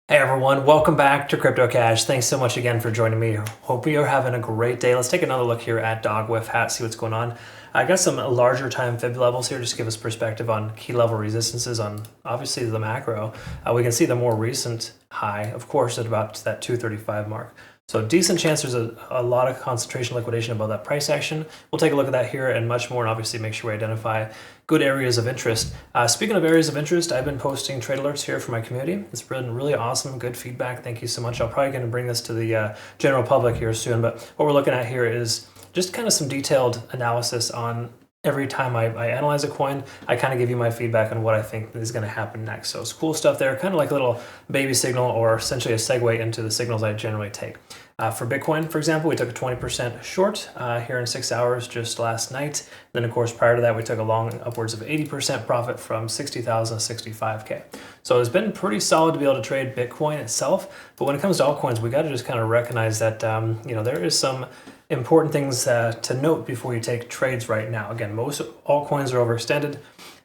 Hey everyone, welcome back to CryptoCache. Thanks so much again for joining me. Hope you're having a great day. Let's take another look here at WIF, see what's going on. I got some larger time fib levels here just to give us perspective on key level resistances on obviously the macro. We can see the more recent high, of course, at about that 235 mark. So decent chance there's a lot of concentration liquidation above that price action. We'll take a look at that here and much more, and obviously make sure we identify good areas of interest. Speaking of areas of interest, I've been posting trade alerts here for my community. It's been really awesome, good feedback. Thank you so much. I'm probably going to bring this to the general public here soon, but what we're looking at here is just kind of some detailed analysis on every time I analyze a coin. I kind of give you my feedback on what I think is going to happen next. So it's cool stuff there, kind of like a little baby signal or essentially a segue into the signals I generally take. For Bitcoin, for example, we took a 20% short here in 6 hours just last night. Then, of course, prior to that, we took a long upwards of 80% profit from 60,000 to 65K. So it's been pretty solid to be able to trade Bitcoin itself. But when it comes to altcoins, we got to just kind of recognize that there is some important things to note before you take trades right now. Again, most altcoins are overextended.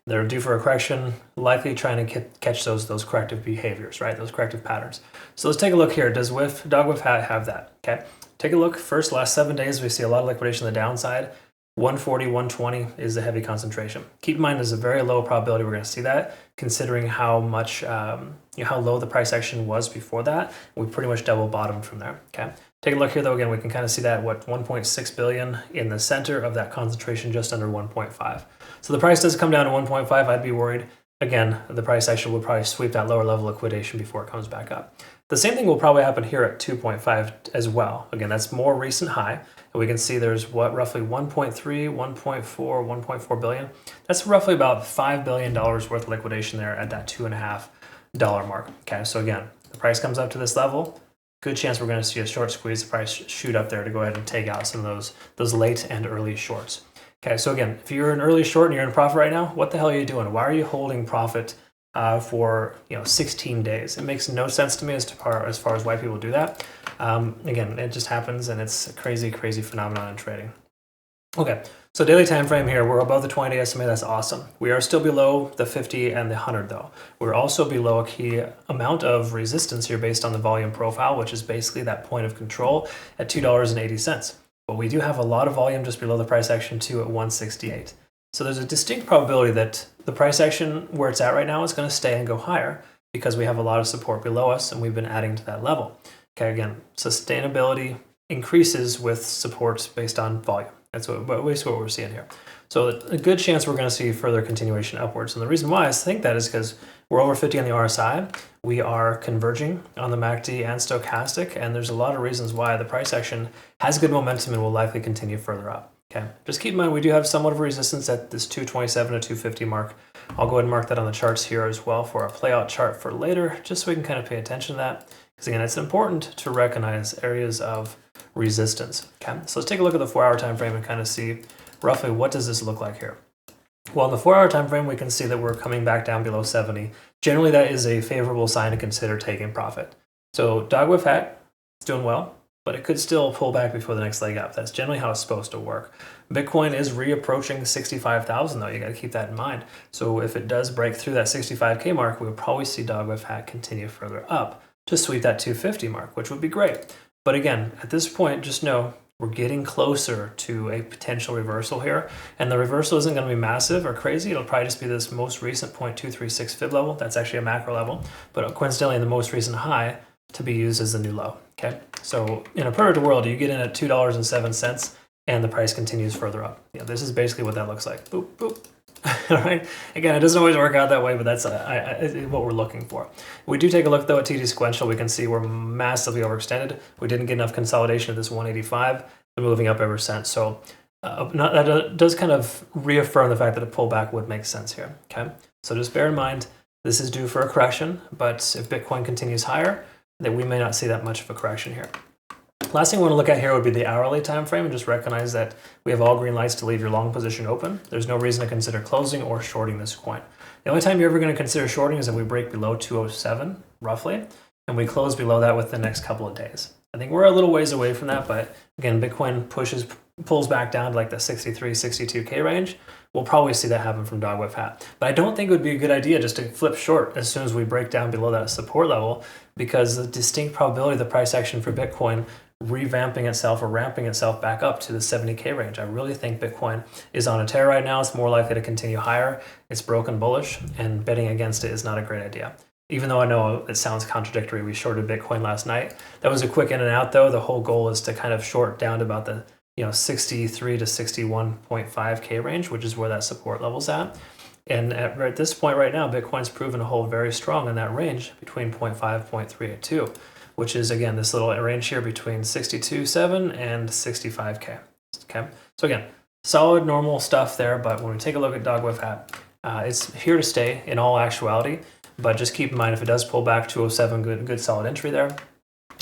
They're due for a correction, likely trying to catch those corrective behaviors, right? Those corrective patterns. So let's take a look here. Does WIF have that? Okay. Take a look. First, last 7 days, we see a lot of liquidation on the downside. 140, 120 is the heavy concentration. Keep in mind, there's a very low probability we're going to see that, considering how much, how low the price action was before that. We pretty much double bottomed from there. Okay. Take a look here, though. Again, we can kind of see that 1.6 billion in the center of that concentration, just under 1.5. So the price does come down to 1.5. I'd be worried. Again, the price action will probably sweep that lower level liquidation before it comes back up. The same thing will probably happen here at 2.5 as well. Again, that's more recent high. And we can see there's roughly 1.3, 1.4, 1.4 billion. That's roughly about $5 billion worth of liquidation there at that $2.50 mark. Okay, so again, the price comes up to this level. Good chance we're going to see a short squeeze, the price shoot up there to go ahead and take out some of those late and early shorts. Okay, so again, if you're an early short and you're in profit right now, what the hell are you doing? Why are you holding profit for 16 days? It makes no sense to me as far as why people do that. Again, it just happens, and it's a crazy phenomenon in trading. Okay, so daily time frame here, we're above the 20-day SMA. That's awesome. We are still below the 50 and the 100 though. We're also below a key amount of resistance here based on the volume profile, which is basically that point of control at $2.80. But we do have a lot of volume just below the price action too at 168. So there's a distinct probability that the price action where it's at right now is going to stay and go higher because we have a lot of support below us and we've been adding to that level. Okay, again, sustainability increases with supports based on volume. That's what we're seeing here. So a good chance we're going to see further continuation upwards. And the reason why I think that is because we're over 50 on the RSI. We are converging on the MACD and stochastic, and there's a lot of reasons why the price action has good momentum and will likely continue further up. Okay, just keep in mind we do have somewhat of a resistance at this 227 to 250 mark. I'll go ahead and mark that on the charts here as well for a playout chart for later, just so we can kind of pay attention to that. Because again, it's important to recognize areas of resistance. Okay, so let's take a look at the 4-hour time frame and kind of see roughly what does this look like here. Well, in the 4-hour time frame, we can see that we're coming back down below 70. Generally, that is a favorable sign to consider taking profit. So WIF is doing well, but it could still pull back before the next leg up. That's generally how it's supposed to work. Bitcoin is reapproaching 65,000 though. You got to keep that in mind. So if it does break through that 65K mark, we'll probably see WIF continue further up to sweep that 250 mark, which would be great. But again, at this point, just know we're getting closer to a potential reversal here. And the reversal isn't going to be massive or crazy. It'll probably just be this most recent 0.236 fib level. That's actually a macro level, but coincidentally the most recent high to be used as the new low. Okay, so in a perfect world, you get in at $2.07 and the price continues further up. This is basically what that looks like. Boop, boop. All right. Again, it doesn't always work out that way, but that's what we're looking for. We do take a look, though, at TD sequential. We can see we're massively overextended. We didn't get enough consolidation at this 185. Been moving up ever since. So that does kind of reaffirm the fact that a pullback would make sense here. Okay. So just bear in mind, this is due for a correction, but if Bitcoin continues higher, then we may not see that much of a correction here. Last thing I want to look at here would be the hourly time frame, and just recognize that we have all green lights to leave your long position open. There's no reason to consider closing or shorting this coin. The only time you're ever going to consider shorting is if we break below 207, roughly, and we close below that within the next couple of days. I think we're a little ways away from that, but again, Bitcoin pulls back down to like the 63, 62K range. we'll probably see that happen from Dog WIF Hat. But I don't think it would be a good idea just to flip short as soon as we break down below that support level, because the distinct probability of the price action for Bitcoin revamping itself or ramping itself back up to the 70K range. I really think Bitcoin is on a tear right now. It's more likely to continue higher. It's broken bullish, and betting against it is not a great idea. Even though I know it sounds contradictory, we shorted Bitcoin last night. That was a quick in and out though. The whole goal is to kind of short down to about the 63 to 61.5K range, which is where that support level's at. And at this point right now, Bitcoin's proven to hold very strong in that range between 0.5, 0.382, which is, again, this little range here between 62.7 and 65K. Okay, so again, solid, normal stuff there, but when we take a look at Dog WIF Hat, it's here to stay in all actuality, but just keep in mind if it does pull back 207, good solid entry there.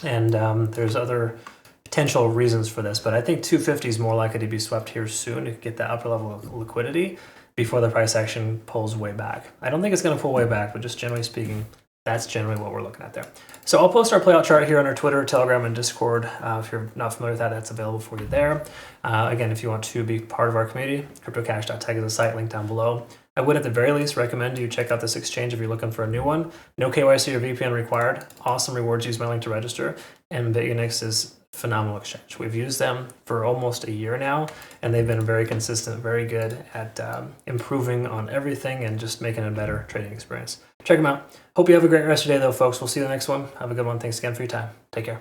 And there's other potential reasons for this, but I think 250 is more likely to be swept here soon to get that upper level of liquidity before the price action pulls way back. I don't think it's going to pull way back, but just generally speaking, that's generally what we're looking at there. So I'll post our playout chart here on our Twitter, Telegram, and Discord. If you're not familiar with that, that's available for you there. Again, if you want to be part of our community, CryptoCache.tech is a site link down below. I would at the very least recommend you check out this exchange if you're looking for a new one. No KYC or VPN required. Awesome rewards. Use my link to register. And Bitunix is a phenomenal exchange. We've used them for almost a year now, and they've been very consistent, very good at improving on everything and just making a better trading experience. Check them out. Hope you have a great rest of your day, though, folks. We'll see you in the next one. Have a good one. Thanks again for your time. Take care.